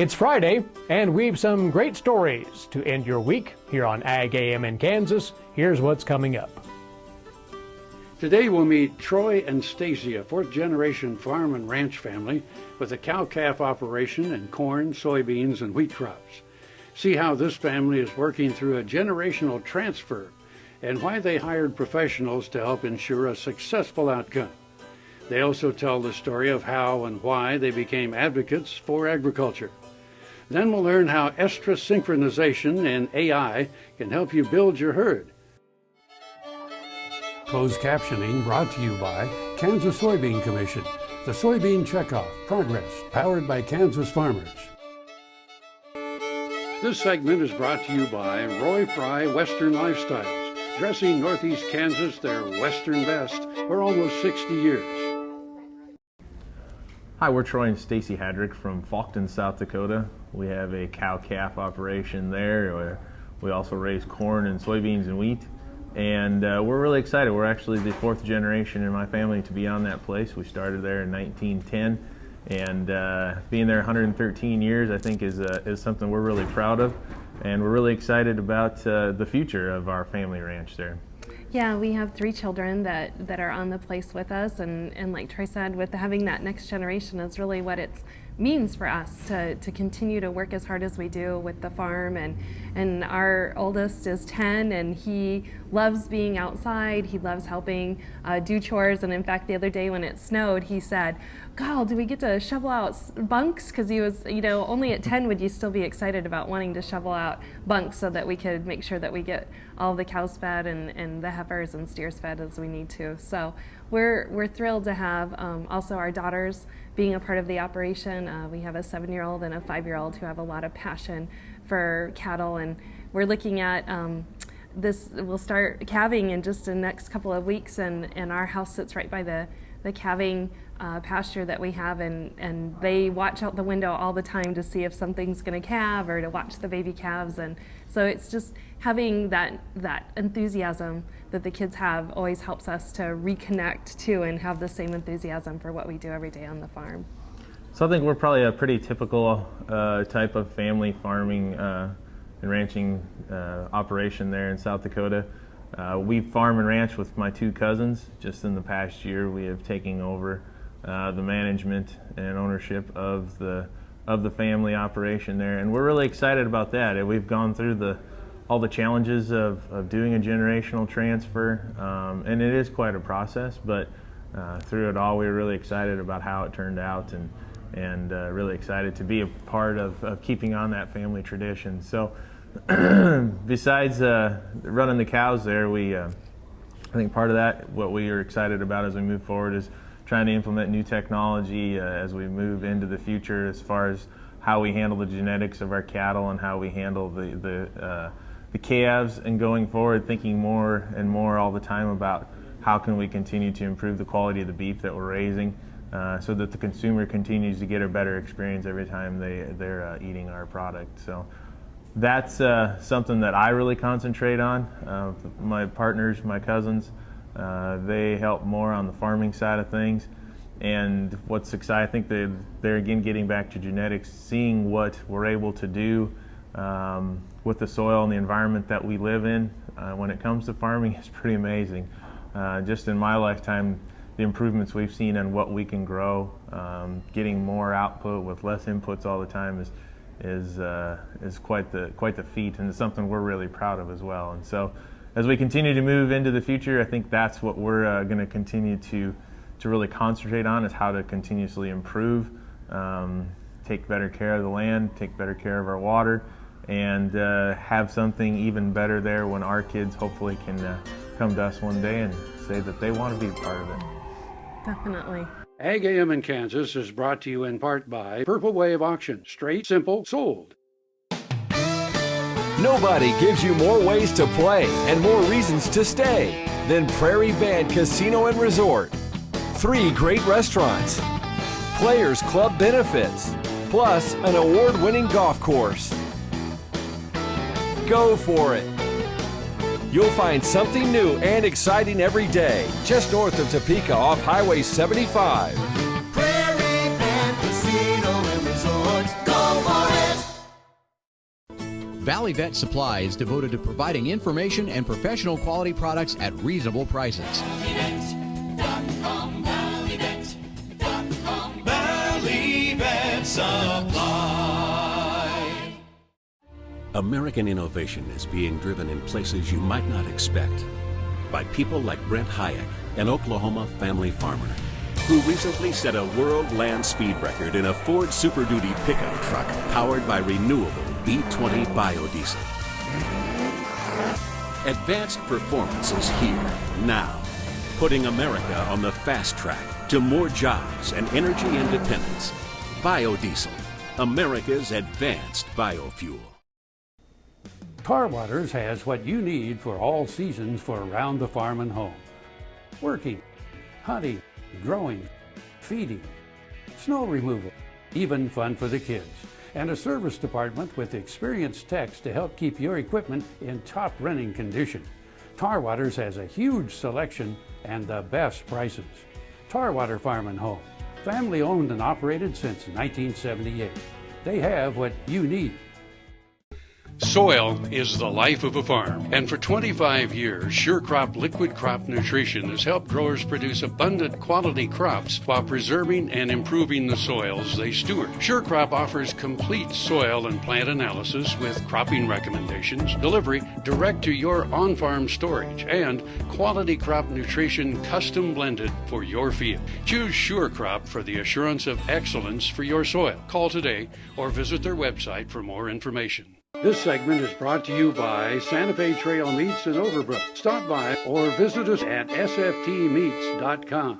It's Friday, and we've some great stories to end your week here on Ag AM in Kansas. Here's what's coming up. Today we'll meet Troy and Stacy, a fourth-generation farm and ranch family with a cow-calf operation in corn, soybeans, and wheat crops. See how this family is working through a generational transfer and why they hired professionals to help ensure a successful outcome. They also tell the story of how and why they became advocates for agriculture. Then we'll learn how estrus synchronization and AI can help you build your herd. Closed captioning brought to you by Kansas Soybean Commission, the Soybean Checkoff Progress, powered by Kansas farmers. This segment is brought to you by Roy Fry Western Lifestyles, dressing Northeast Kansas their Western best for almost 60 years. Hi, we're Troy and Stacy Hadrick from Faulkton, South Dakota. We have a cow-calf operation there where we also raise corn and soybeans and wheat. And we're really excited. We're actually the fourth generation in my family to be on that place. We started there in 1910, and being there 113 years, I think, is something we're really proud of, and we're really excited about the future of our family ranch there. Yeah, we have 3 children that are on the place with us, and like Troy said, with having that next generation is really what it means for us to continue to work as hard as we do with the farm. And our oldest is 10, and he loves being outside. He loves helping do chores, and in fact the other day when it snowed, he said, "God, do we get to shovel out bunks?" Because he was, only at 10 would you still be excited about wanting to shovel out bunks so that we could make sure that we get all the cows fed and the heifers and steers fed as we need to. So we're thrilled to have also our daughters being a part of the operation. We have a 7-year-old and a 5-year-old who have a lot of passion for cattle, and we're looking at this. We'll start calving in just the next couple of weeks, and our house sits right by the calving pasture that we have, and they watch out the window all the time to see if something's going to calve or to watch the baby calves. And so it's just having that enthusiasm that the kids have always helps us to reconnect to and have the same enthusiasm for what we do every day on the farm. So I think we're probably a pretty typical type of family farming and ranching operation there in South Dakota. We farm and ranch with my 2 cousins. Just in the past year, we have taken over the management and ownership of the family operation there, and we're really excited about that. We've gone through all the challenges of doing a generational transfer, and it is quite a process, but through it all, we're really excited about how it turned out, and really excited to be a part of keeping on that family tradition. So besides running the cows there, I think part of that, what we are excited about as we move forward, is trying to implement new technology as we move into the future, as far as how we handle the genetics of our cattle and how we handle the calves, and going forward thinking more and more all the time about how can we continue to improve the quality of the beef that we're raising, so that the consumer continues to get a better experience every time they're eating our product. So that's something that I really concentrate on. My partners, my cousins, they help more on the farming side of things. And what's exciting, I think they're again getting back to genetics, seeing what we're able to do with the soil and the environment that we live in when it comes to farming is pretty amazing. Just in my lifetime, the improvements we've seen on what we can grow, getting more output with less inputs all the time is quite the feat, and it's something we're really proud of as well. And so as we continue to move into the future, I think that's what we're going to continue to really concentrate on, is how to continuously improve, take better care of the land, take better care of our water, and have something even better there when our kids hopefully can come to us one day and say that they want to be part of it. Definitely. Ag AM in Kansas is brought to you in part by Purple Wave Auction. Straight, simple, sold. Nobody gives you more ways to play and more reasons to stay than Prairie Band Casino and Resort. 3 great restaurants, Players Club benefits, plus an award-winning golf course. Go for it. You'll find something new and exciting every day, just north of Topeka off Highway 75. Prairie Band Casino and Resort. Go for it! Valley Vet Supply is devoted to providing information and professional quality products at reasonable prices. Valley Vet Supply. American innovation is being driven in places you might not expect by people like Brent Hayek, an Oklahoma family farmer, who recently set a world land speed record in a Ford Super Duty pickup truck powered by renewable B20 biodiesel. Advanced performance is here, now, putting America on the fast track to more jobs and energy independence. Biodiesel, America's advanced biofuel. Tar Waters has what you need for all seasons for around the farm and home. Working, hunting, growing, feeding, snow removal, even fun for the kids. And a service department with experienced techs to help keep your equipment in top running condition. Tar Waters has a huge selection and the best prices. Tar Water Farm and Home, family owned and operated since 1978. They have what you need. Soil is the life of a farm, and for 25 years, SureCrop Liquid Crop Nutrition has helped growers produce abundant quality crops while preserving and improving the soils they steward. SureCrop offers complete soil and plant analysis with cropping recommendations, delivery direct to your on-farm storage, and quality crop nutrition custom blended for your field. Choose SureCrop for the assurance of excellence for your soil. Call today or visit their website for more information. This segment is brought to you by Santa Fe Trail Meats in Overbrook. Stop by or visit us at sftmeats.com.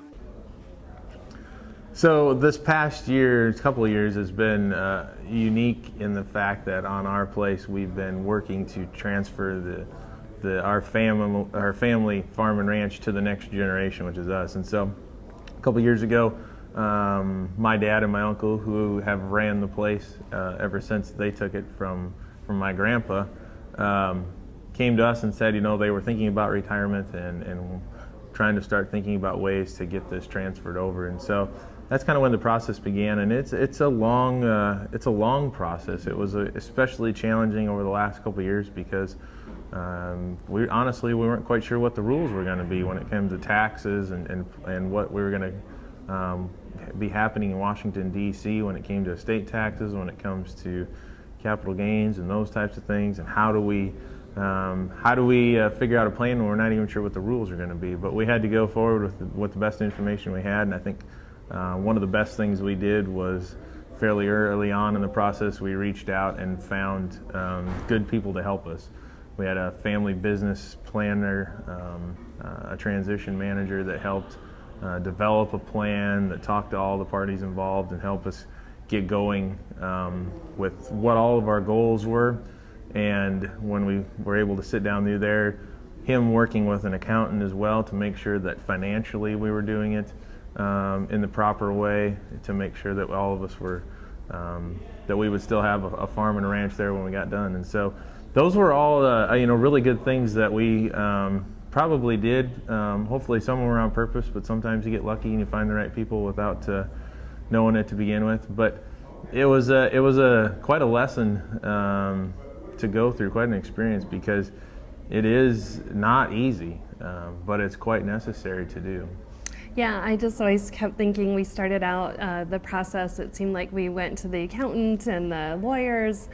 So this past year, couple of years, has been unique in the fact that on our place we've been working to transfer our family farm and ranch to the next generation, which is us. And so a couple of years ago, my dad and my uncle, who have ran the place ever since they took it from my grandpa, came to us and said, they were thinking about retirement and trying to start thinking about ways to get this transferred over. And so that's kind of when the process began. And it's a long process. It was especially challenging over the last couple of years because we weren't quite sure what the rules were going to be when it came to taxes and what we were going to be happening in Washington, D.C. when it came to estate taxes, when it comes to capital gains and those types of things, and how do we figure out a plan when we're not even sure what the rules are going to be. But we had to go forward with the best information we had, and I think one of the best things we did was fairly early on in the process we reached out and found good people to help us. We had a family business planner, a transition manager that helped develop a plan, that talked to all the parties involved and help us get going with what all of our goals were. And when we were able to sit down through there, him working with an accountant as well to make sure that financially we were doing it in the proper way, to make sure that all of us were, that we would still have a farm and a ranch there when we got done. And so those were all really good things that we probably did. Hopefully some were on purpose, but sometimes you get lucky and you find the right people without knowing it to begin with. But it was quite a lesson to go through, quite an experience, because it is not easy, but it's quite necessary to do. Yeah, I just always kept thinking, we started out the process, it seemed like we went to the accountant and the lawyers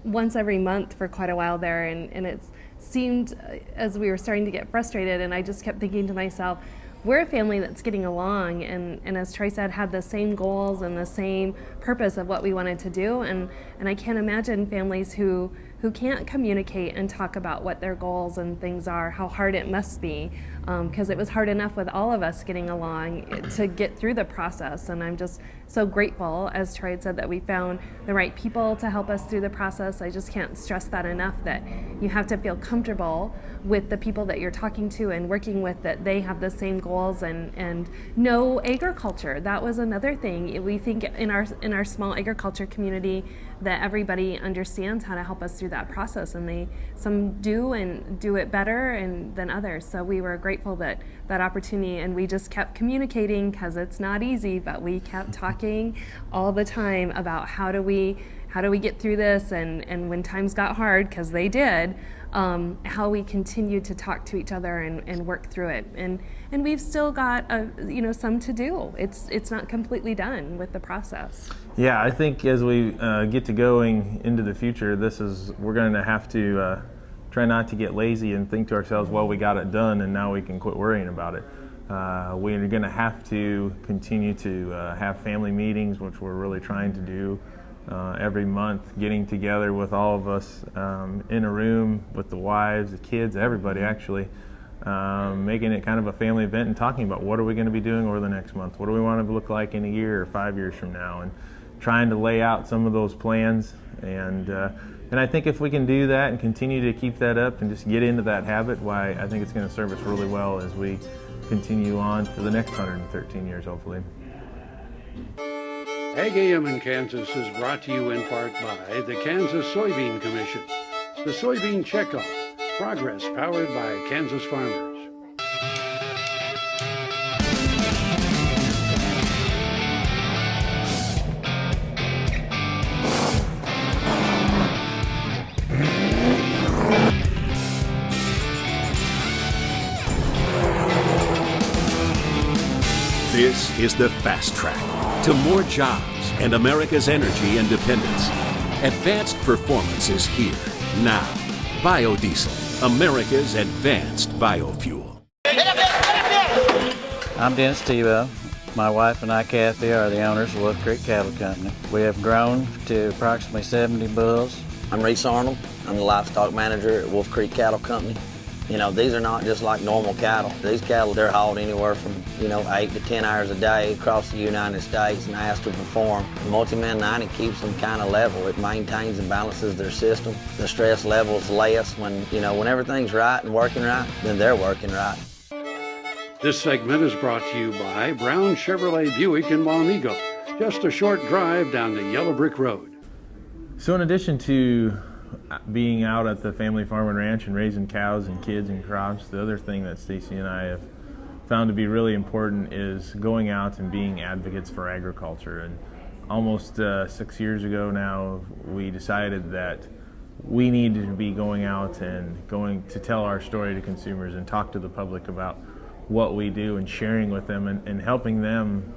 once every month for quite a while there, and it seemed as we were starting to get frustrated, and I just kept thinking to myself, we're a family that's getting along, and as Troy said, had the same goals and the same purpose of what we wanted to do, and I can't imagine families who can't communicate and talk about what their goals and things are, how hard it must be, because it was hard enough with all of us getting along to get through the process. And I'm just so grateful, as Troy had said, that we found the right people to help us through the process. I just can't stress that enough, that you have to feel comfortable with the people that you're talking to and working with, that they have the same goals and know agriculture. That was another thing. We think in our small agriculture community that everybody understands how to help us through that process, and some do and do it better than others. So we were grateful that opportunity, and we just kept communicating, because it's not easy, but we kept talking all the time about how do we how do we get through this, and when times got hard, because they did, how we continued to talk to each other and work through it. And we've still got some to do. It's not completely done with the process. Yeah, I think as we get to going into the future, we're going to have to try not to get lazy and think to ourselves, well, we got it done and now we can quit worrying about it. We're going to have to continue to have family meetings, which we're really trying to do every month, getting together with all of us in a room with the wives, the kids, everybody actually, making it kind of a family event and talking about what are we going to be doing over the next month, what do we want to look like in a year or 5 years from now, and trying to lay out some of those plans. And I think if we can do that and continue to keep that up and just get into that habit, why I think it's going to serve us really well as we continue on for the next 113 years, hopefully. Ag AM in Kansas is brought to you in part by the Kansas Soybean Commission. The Soybean Checkoff, progress powered by Kansas farmers. This is the fast track to more jobs and America's energy independence. Advanced performance is here now. Biodiesel, America's advanced biofuel. I'm Dennis Tebow. My wife and I, Kathy, are the owners of Wolf Creek Cattle Company. We have grown to approximately 70 bulls. I'm Reese Arnold. I'm the livestock manager at Wolf Creek Cattle Company. You know, these are not just like normal cattle. These cattle, they're hauled anywhere from, 8 to 10 hours a day across the United States and asked to perform. The Multi-Man 90 keeps them kind of level. It maintains and balances their system. The stress level's less when everything's right and working right, then they're working right. This segment is brought to you by Brown Chevrolet Buick in Wamego, just a short drive down the Yellow Brick Road. So in addition to being out at the family farm and ranch and raising cows and kids and crops, the other thing that Stacy and I have found to be really important is going out and being advocates for agriculture. And almost 6 years ago now, we decided that we needed to be going out and going to tell our story to consumers and talk to the public about what we do and sharing with them and helping them,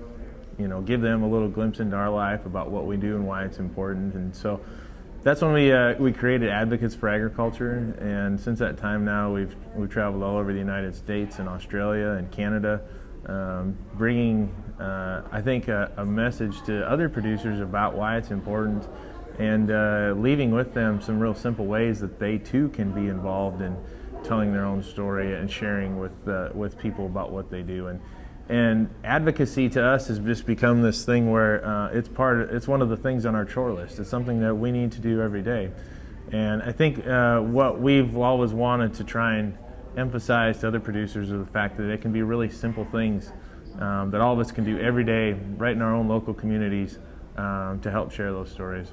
give them a little glimpse into our life about what we do and why it's important. And so that's when we created Advocates for Agriculture, and since that time now we've traveled all over the United States and Australia and Canada, bringing I think a message to other producers about why it's important, and leaving with them some real simple ways that they too can be involved in telling their own story and sharing with people about what they do. And advocacy to us has just become this thing where it's one of the things on our chore list. It's something that we need to do every day. And I think what we've always wanted to try and emphasize to other producers is the fact that it can be really simple things that all of us can do every day right in our own local communities to help share those stories.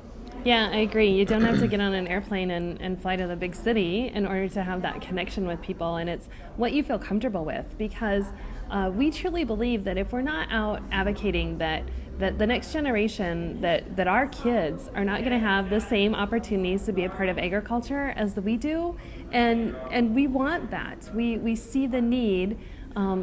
Yeah, I agree. You don't have to get on an airplane and fly to the big city in order to have that connection with people, and it's what you feel comfortable with, because we truly believe that if we're not out advocating that the next generation, that our kids are not going to have the same opportunities to be a part of agriculture as we do, and we want that. We see the need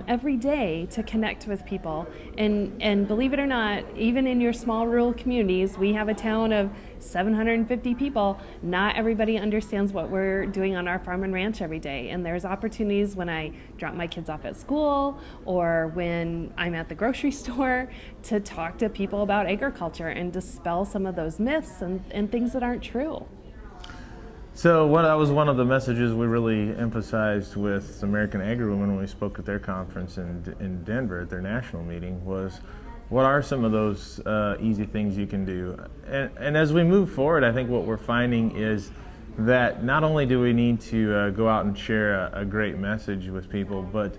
every day to connect with people, and believe it or not, even in your small rural communities, we have a town of 750 people. Not everybody understands what we're doing on our farm and ranch every day, and there's opportunities when I drop my kids off at school or when I'm at the grocery store to talk to people about agriculture and dispel some of those myths and things that aren't true. So that was one of the messages we really emphasized with American Agri-Women when we spoke at their conference in Denver at their national meeting was, what are some of those easy things you can do? And as we move forward, I think what we're finding is that not only do we need to go out and share a great message with people, but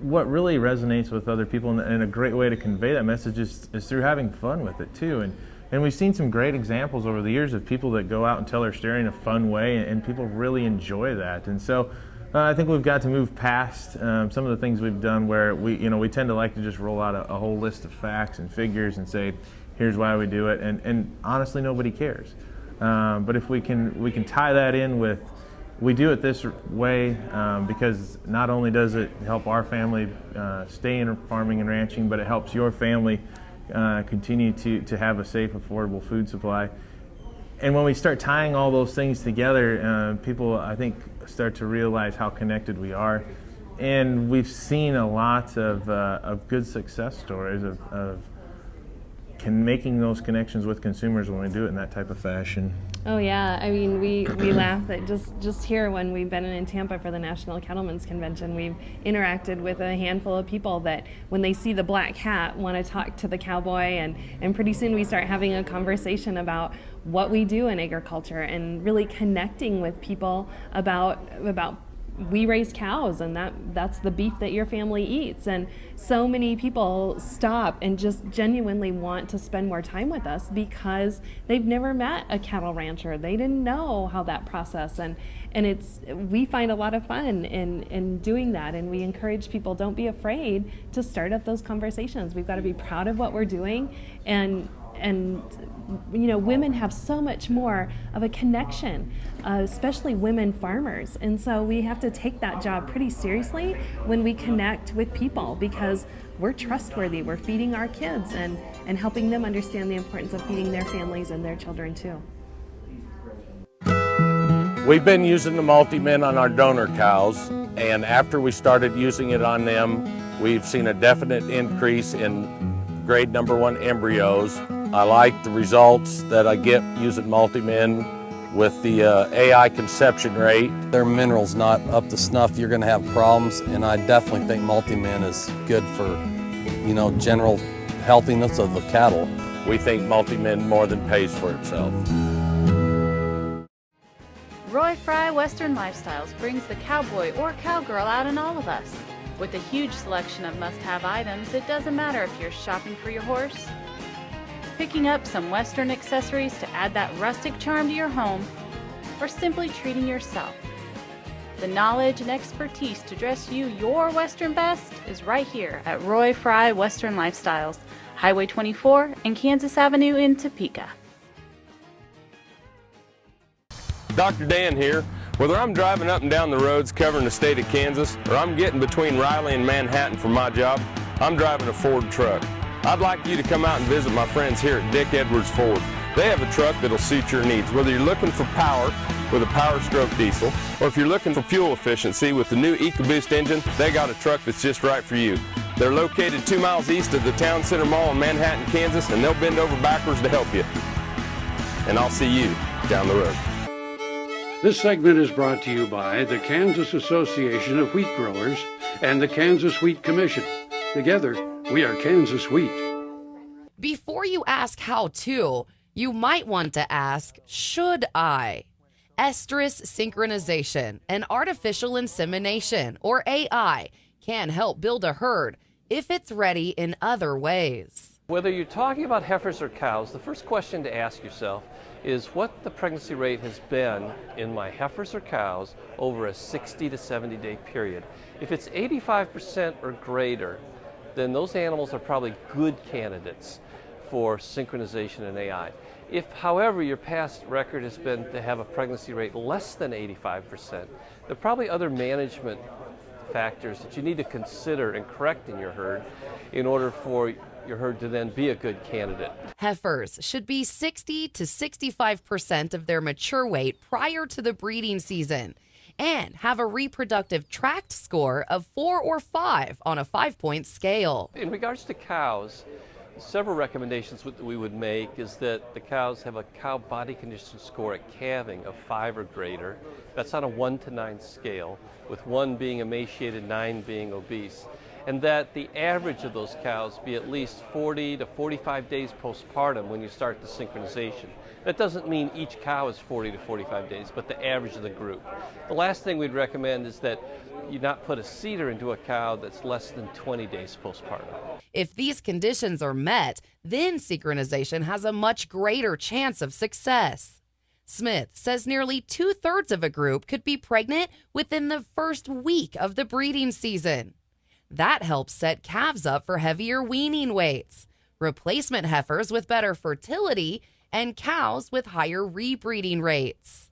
what really resonates with other people, and a great way to convey that message is through having fun with it too. And we've seen some great examples over the years of people that go out and tell their story in a fun way, and people really enjoy that. And so I think we've got to move past some of the things we've done where we tend to like to just roll out a whole list of facts and figures and say, here's why we do it, and honestly, nobody cares. But if we can tie that in with, we do it this way because not only does it help our family stay in farming and ranching, but it helps your family continue to have a safe, affordable food supply. And when we start tying all those things together, people, I think, start to realize how connected we are. And we've seen a lot of good success stories of making those connections with consumers when we do it in that type of fashion. Oh yeah, I mean, we laugh at just here when we've been in Tampa for the National Cattlemen's Convention, we've interacted with a handful of people that when they see the black hat want to talk to the cowboy, and pretty soon we start having a conversation about what we do in agriculture and really connecting with people about we raise cows, and that's the beef that your family eats. And so many people stop and just genuinely want to spend more time with us because they've never met a cattle rancher. They didn't know how that process, and we find a lot of fun in doing that, and we encourage people, don't be afraid to start up those conversations. We've got to be proud of what we're doing, and you know, women have so much more of a connection, especially women farmers. And so we have to take that job pretty seriously when we connect with people, because we're trustworthy. We're feeding our kids and helping them understand the importance of feeding their families and their children too. We've been using the Multi-Min on our donor cows, and after we started using it on them, we've seen a definite increase in grade number 1 embryos. I like the results that I get using Multi-Min with the AI conception rate. Their minerals not up to snuff, you're going to have problems, and I definitely think Multi-Min is good for, you know, general healthiness of the cattle. We think Multi-Min more than pays for itself. Roy Fry Western Lifestyles brings the cowboy or cowgirl out in all of us. With a huge selection of must-have items, it doesn't matter if you're shopping for your horse, picking up some Western accessories to add that rustic charm to your home, or simply treating yourself. The knowledge and expertise to dress you your Western best is right here at Roy Fry Western Lifestyles, Highway 24 and Kansas Avenue in Topeka. Dr. Dan here. Whether I'm driving up and down the roads covering the state of Kansas, or I'm getting between Riley and Manhattan for my job, I'm driving a Ford truck. I'd like you to come out and visit my friends here at Dick Edwards Ford. They have a truck that'll suit your needs, whether you're looking for power with a Power Stroke diesel, or if you're looking for fuel efficiency with the new EcoBoost engine, they got a truck that's just right for you. They're located 2 miles east of the Town Center Mall in Manhattan, Kansas, and they'll bend over backwards to help you. And I'll see you down the road. This segment is brought to you by the Kansas Association of Wheat Growers and the Kansas Wheat Commission. Together, we are Kansas Wheat. Before you ask how to, you might want to ask, should I? Estrus synchronization and artificial insemination, or AI, can help build a herd if it's ready in other ways. Whether you're talking about heifers or cows, the first question to ask yourself is what the pregnancy rate has been in my heifers or cows over a 60 to 70 day period. If it's 85% or greater, then those animals are probably good candidates for synchronization and AI. If, however, your past record has been to have a pregnancy rate less than 85%, there are probably other management factors that you need to consider and correct in your herd in order for your herd to then be a good candidate. Heifers should be 60 to 65% of their mature weight prior to the breeding season and have a reproductive tract score of 4 or 5 on a 5-point scale. In regards to cows, several recommendations that we would make is that the cows have a cow body condition score at calving of 5 or greater. That's on a 1 to 9 scale, with 1 being emaciated, 9 being obese. And that the average of those cows be at least 40 to 45 days postpartum when you start the synchronization. That doesn't mean each cow is 40 to 45 days, but the average of the group. The last thing we'd recommend is that you not put a cedar into a cow that's less than 20 days postpartum. If these conditions are met, then synchronization has a much greater chance of success. Smith says nearly 2/3 of a group could be pregnant within the first week of the breeding season. That helps set calves up for heavier weaning weights. replacement heifers with better fertility, and cows with higher rebreeding rates.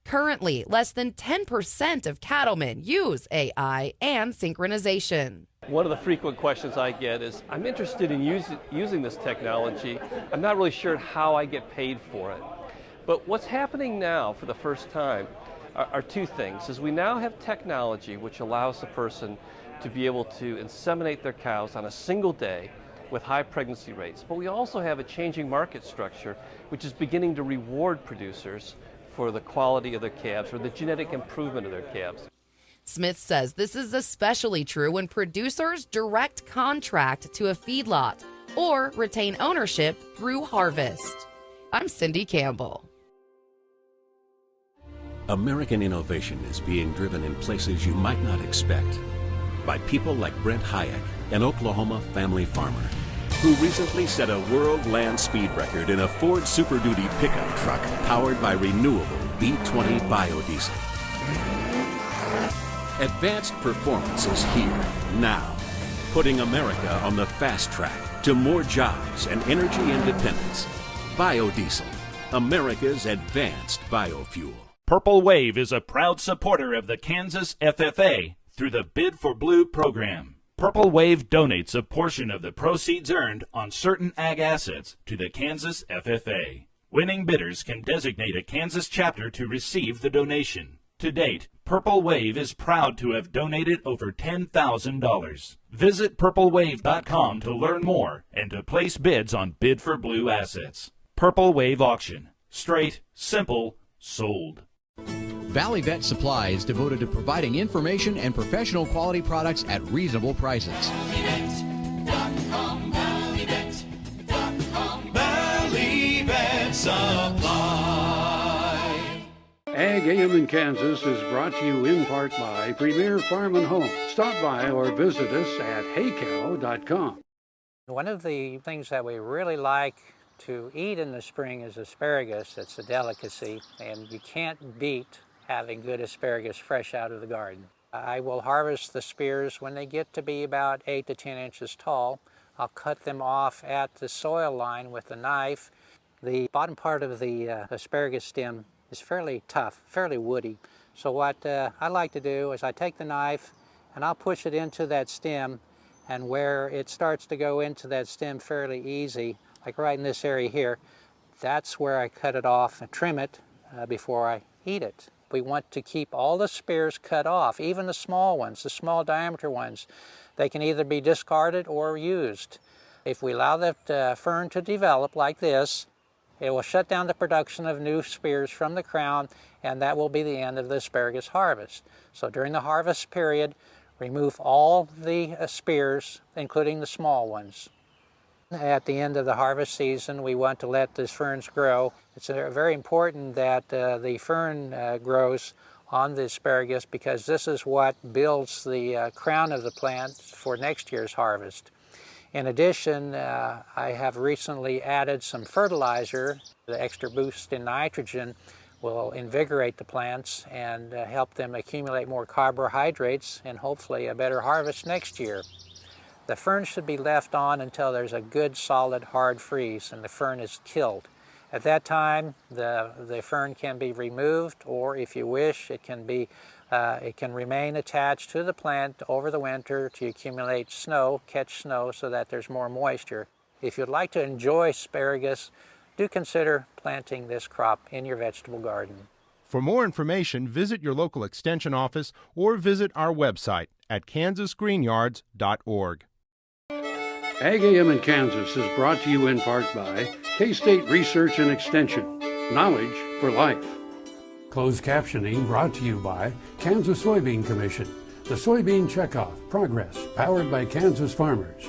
Currently, less than 10% of cattlemen use AI and synchronization. One of the frequent questions I get is, I'm interested in using this technology. I'm not really sure how I get paid for it. But what's happening now for the first time are two things. Is we now have technology which allows the person to be able to inseminate their cows on a single day with high pregnancy rates. But we also have a changing market structure which is beginning to reward producers for the quality of their calves or the genetic improvement of their calves. Smith says this is especially true when producers direct contract to a feedlot or retain ownership through harvest. I'm Cindy Campbell. American innovation is being driven in places you might not expect by people like Brent Hayek, an Oklahoma family farmer, who recently set a world land speed record in a Ford Super Duty pickup truck powered by renewable B20 biodiesel. Advanced performance is here, now, putting America on the fast track to more jobs and energy independence. Biodiesel, America's advanced biofuel. Purple Wave is a proud supporter of the Kansas FFA through the Bid for Blue program. Purple Wave donates a portion of the proceeds earned on certain ag assets to the Kansas FFA. Winning bidders can designate a Kansas chapter to receive the donation. To date, Purple Wave is proud to have donated over $10,000. Visit purplewave.com to learn more and to place bids on Bid for Blue assets. Purple Wave Auction. Straight, simple, sold. Valley Vet Supply is devoted to providing information and professional quality products at reasonable prices. Valley Vet Supply. Ag AM in Kansas is brought to you in part by Premier Farm and Home. Stop by or visit us at haycow.com. One of the things that we really like to eat in the spring is asparagus. It's a delicacy, and you can't beat having good asparagus fresh out of the garden. I will harvest the spears when they get to be about 8 to 10 inches tall. I'll cut them off at the soil line with a knife. The bottom part of the asparagus stem is fairly tough, fairly woody. So what I like to do is I take the knife and I'll push it into that stem, and where it starts to go into that stem fairly easy, like right in this area here, that's where I cut it off and trim it before I eat it. We want to keep all the spears cut off, even the small ones, the small diameter ones. They can either be discarded or used. If we allow that fern to develop like this, it will shut down the production of new spears from the crown, and that will be the end of the asparagus harvest. So during the harvest period, remove all the spears, including the small ones. At the end of the harvest season, we want to let the ferns grow. It's very important that the fern grows on the asparagus, because this is what builds the crown of the plant for next year's harvest. In addition, I have recently added some fertilizer. The extra boost in nitrogen will invigorate the plants and help them accumulate more carbohydrates and hopefully a better harvest next year. The fern should be left on until there's a good, solid, hard freeze and the fern is killed. At that time, the fern can be removed, or if you wish, it can remain attached to the plant over the winter to accumulate snow, catch snow, so that there's more moisture. If you'd like to enjoy asparagus, do consider planting this crop in your vegetable garden. For more information, visit your local extension office or visit our website at kansasgreenyards.org. Ag AM in Kansas is brought to you in part by K-State Research and Extension. Knowledge for life. Closed captioning brought to you by Kansas Soybean Commission. The Soybean Checkoff Progress, powered by Kansas farmers.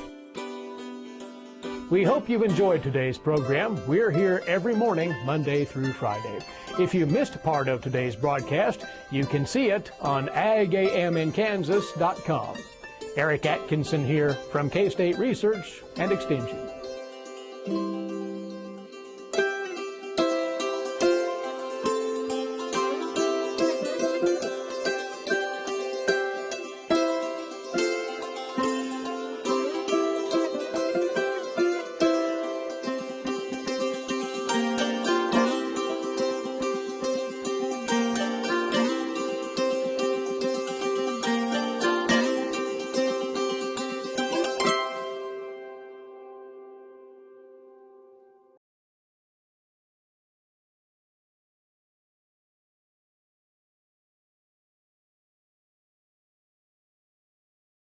We hope you've enjoyed today's program. We're here every morning, Monday through Friday. If you missed part of today's broadcast, you can see it on agaminkansas.com. Eric Atkinson here from K-State Research and Extension.